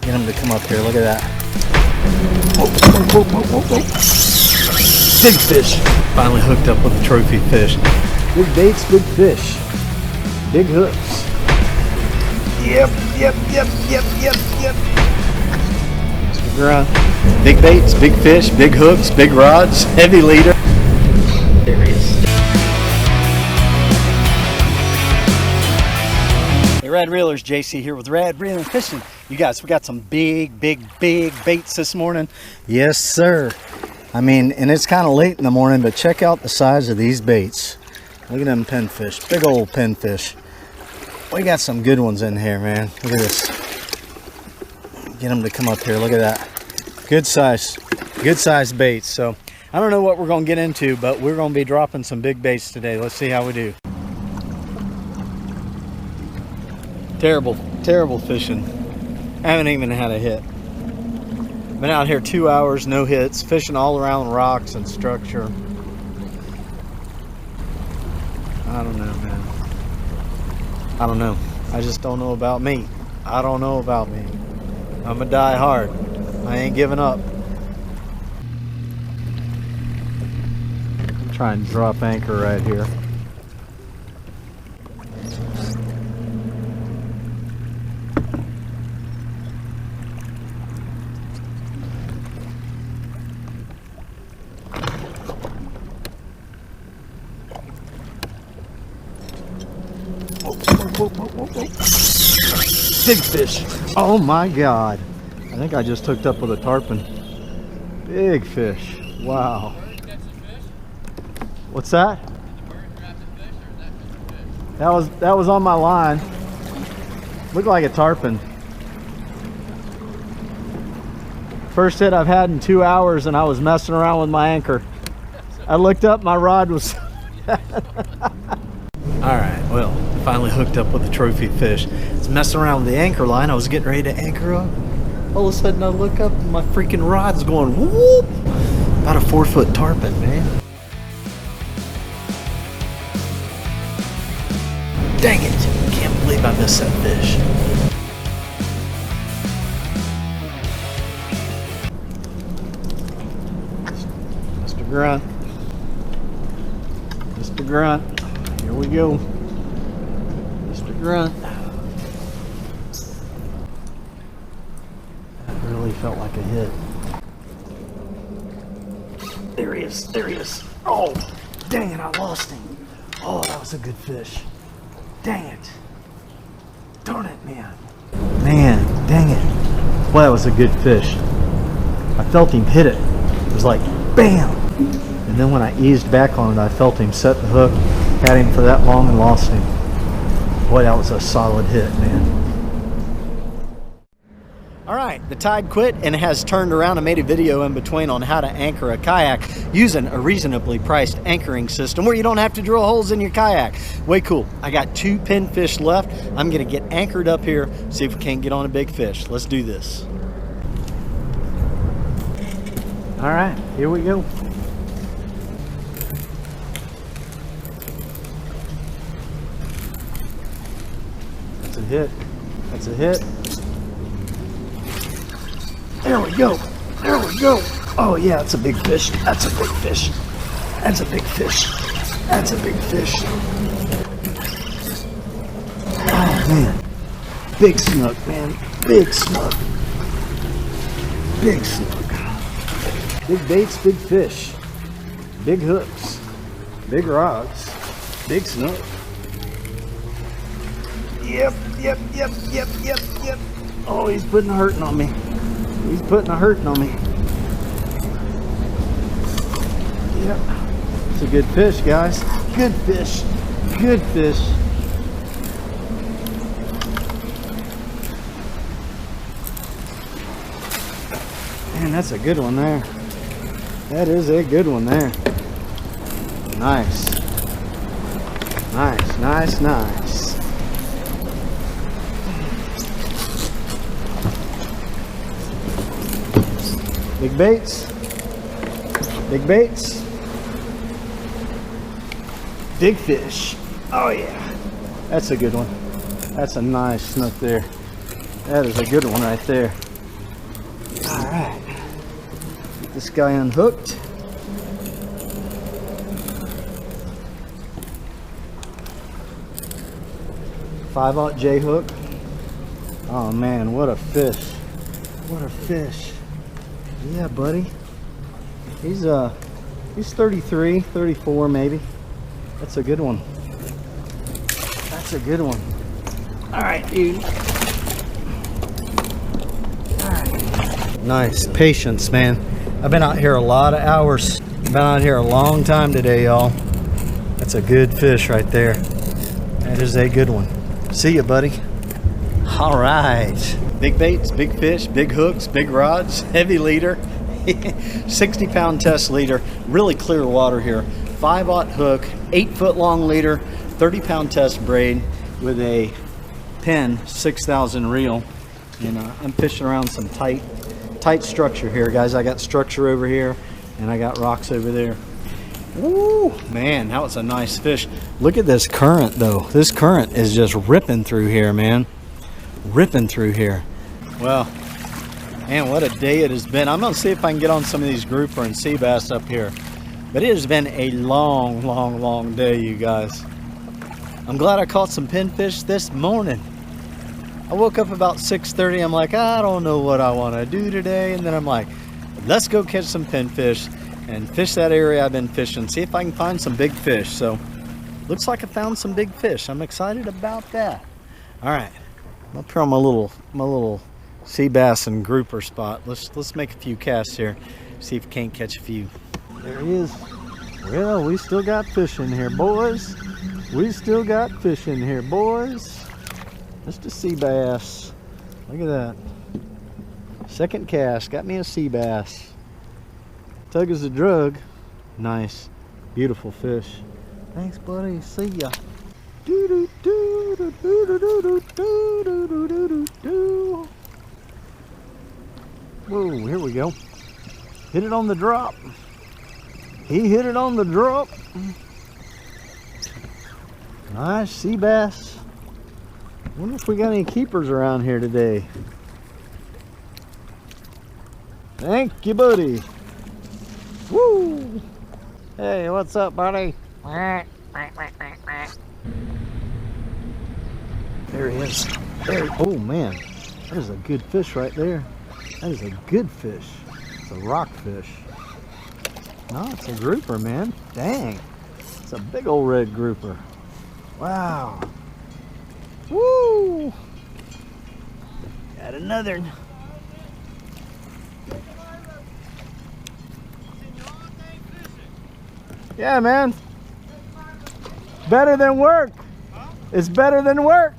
Get him to come up here. Look at that. Big fish. Finally hooked up with a trophy fish. Big baits, big fish. Big hooks. Yep. Mr. Grunt. Big baits, big fish, big hooks, big rods, heavy leader. There he is. Hey Rad Reelers, JC here with Rad Reeling Fishing. You guys, we got some big baits this morning. Yes, sir. I mean, and it's kind of late in the morning, but check out the size of these baits. Look at them pinfish, big old pinfish. We got some good ones in here, man. Look at this. Get them to come up here. Look at that. Good size baits. So I don't know what we're going to get into, but we're going to be dropping some big baits today. Let's see how we do. Terrible fishing. I haven't even had a hit. Been out here 2 hours, no hits, fishing all around rocks and structure. I don't know, man. I don't know. I just don't know about me. I don't know about me. I'm gonna die hard. I ain't giving up. I'm trying to drop anchor right here. Big fish. Oh my God. I think I just hooked up with a tarpon. Big fish. Wow. What's that? That was on my line. Looked like a tarpon. First hit I've had in 2 hours, and I was messing around with my anchor. I looked up, my rod was Alright, well, finally hooked up with a trophy fish. I was messing around with the anchor line. I was getting ready to anchor up. All of a sudden I look up and my freaking rod's going whoop! About a 4-foot tarpon, man. Dang it! Can't believe I missed that fish. Mr. Grunt. Mr. Grunt. Here we go. Mr. Grunt. That really felt like a hit. There he is. There he is. Oh, dang it, I lost him. Oh, that was a good fish. Dang it. Darn it, man. Man, dang it. Boy, that was a good fish. I felt him hit it. It was like, bam. And then when I eased back on it, I felt him set the hook. Had him for that long and lost him. Boy, that was a solid hit, man. All right, the tide quit and it has turned around. I made a video in between on how to anchor a kayak using a reasonably priced anchoring system where you don't have to drill holes in your kayak. Way cool. I got 2 pinfish left. I'm gonna get anchored up here, see if we can't get on a big fish. Let's do this. All right, here we go. That's a hit. That's a hit. There we go. There we go. Oh yeah, that's a big fish. That's a big fish. That's a big fish. That's a big fish. Oh man. Big snook, man. Big snook. Big snook. Big baits, big fish. Big hooks. Big rods. Big snook. Yep. Oh, he's putting a hurting on me. He's putting a hurting on me. Yep. It's a good fish, guys. Good fish. Good fish. Man, that's a good one there. That is a good one there. Nice. Nice. Big baits. Big baits. Big fish. Oh yeah. That's a good one. That's a nice snook there. That is a good one right there. All right, get this guy unhooked. Five-aught J hook. Oh man, what a fish! What a fish! Yeah, buddy. He's 33, 34 maybe. That's a good one. That's a good one. All right, dude. All right. Nice patience, man. I've been out here a lot of hours. Been out here a long time today, y'all. That's a good fish right there. That is a good one. See ya, buddy. All right. Big baits, big fish, big hooks, big rods, heavy leader. 60-pound test leader. Really clear water here. 5-aught hook, 8-foot long leader, 30-pound test braid with a Penn 6000 reel. And I'm fishing around some tight structure here, guys. I got structure over here and I got rocks over there. Woo, man, that was a nice fish. Look at this current though. This current is just ripping through here, man. Ripping through here. Well, man, what a day it has been. I'm gonna see if I can get on some of these grouper and sea bass up here. But it has been a long day, you guys. I'm glad I caught some pinfish this morning. I woke up about 6:30. I'm like, I don't know what I want to do today. And then I'm like, let's go catch some pinfish and fish that area I've been fishing. See if I can find some big fish. So, looks like I found some big fish. I'm excited about that. All right, I'm up here on my little sea bass and grouper spot. Let's make a few casts here. See if we can't catch a few. There he is. Well, we still got fish in here, boys. We still got fish in here, boys. Just a sea bass. Look at that. Second cast. Got me a sea bass. Tug is a drug. Nice. Beautiful fish. Thanks, buddy. See ya. Whoa, here we go. Hit it on the drop. He hit it on the drop. Nice sea bass. Wonder if we got any keepers around here today. Thank you, buddy. Woo! Hey, what's up, buddy? There he is. There. Oh man, that is a good fish right there. That is a good fish. It's a rock fish. No, it's a grouper, man. Dang. It's a big old red grouper. Wow. Woo! Got another. Yeah, man. Better than work. It's better than work.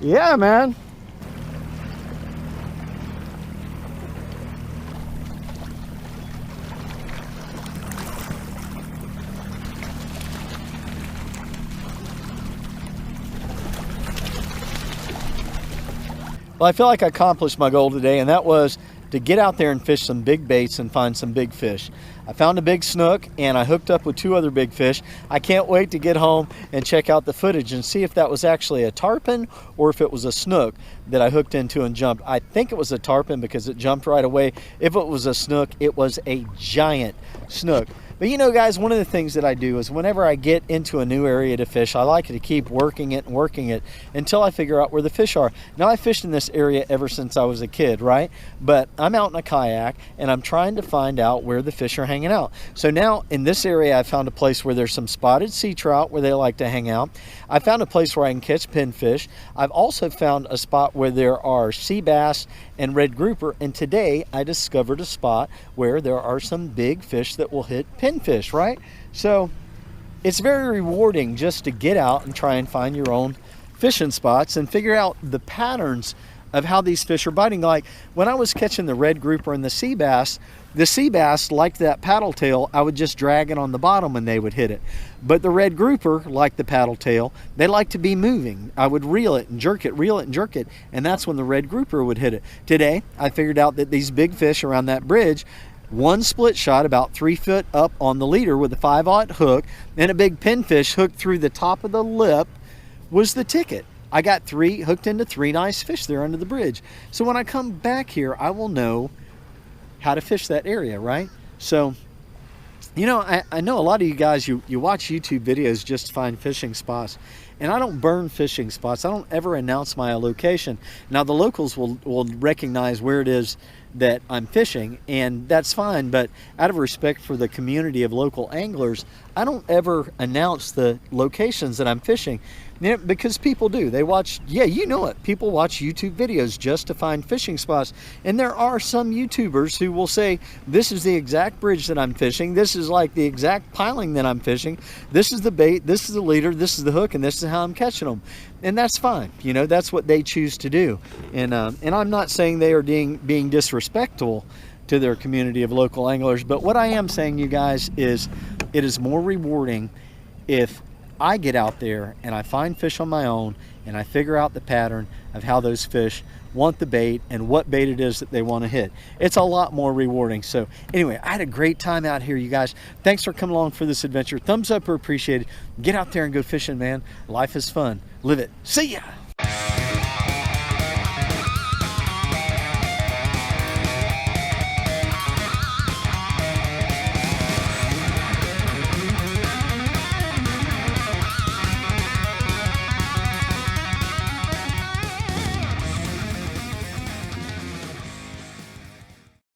Yeah, man. Well, I feel like I accomplished my goal today, and that was to get out there and fish some big baits and find some big fish. I found a big snook and I hooked up with 2 other big fish. I can't wait to get home and check out the footage and see if that was actually a tarpon or if it was a snook that I hooked into and jumped. I think it was a tarpon because it jumped right away. If it was a snook, it was a giant snook. But you know, guys, one of the things that I do is whenever I get into a new area to fish, I like to keep working it until I figure out where the fish are. Now, I fished in this area ever since I was a kid, right? But I'm out in a kayak and I'm trying to find out where the fish are hanging out. So now in this area, I found a place where there's some spotted sea trout where they like to hang out. I found a place where I can catch pinfish. I've also found a spot where there are sea bass and red grouper. And today I discovered a spot where there are some big fish that will hit pinfish, right? So it's very rewarding just to get out and try and find your own fishing spots and figure out the patterns of how these fish are biting. Like when I was catching the red grouper and the sea bass liked that paddle tail. I would just drag it on the bottom and they would hit it. But the red grouper, like the paddle tail, they like to be moving. I would reel it and jerk it, reel it and jerk it, and that's when the red grouper would hit it. Today, I figured out that these big fish around that bridge, one split shot about 3 foot up on the leader with a 5/0 hook and a big pinfish hooked through the top of the lip was the ticket. I got hooked into 3 nice fish there under the bridge. So when I come back here, I will know how to fish that area, right? So, you know, I know a lot of you guys, you watch YouTube videos just to find fishing spots. And I don't burn fishing spots. I don't ever announce my location. Now, the locals will recognize where it is that I'm fishing, and that's fine. But out of respect for the community of local anglers, I don't ever announce the locations that I'm fishing. You know, because people do. They watch, yeah, you know it. People watch YouTube videos just to find fishing spots. And there are some YouTubers who will say, this is the exact bridge that I'm fishing. This is like the exact piling that I'm fishing. This is the bait. This is the leader. This is the hook. And this is how I'm catching them. And that's fine. You know, that's what they choose to do. And I'm not saying they are being disrespectful to their community of local anglers. But what I am saying, you guys, is it is more rewarding if I get out there and I find fish on my own and I figure out the pattern of how those fish want the bait and what bait it is that they want to hit. It's a lot more rewarding. So anyway, I had a great time out here, you guys. Thanks for coming along for this adventure. Thumbs up are appreciated. Get out there and go fishing, man. Life is fun. Live it. See ya.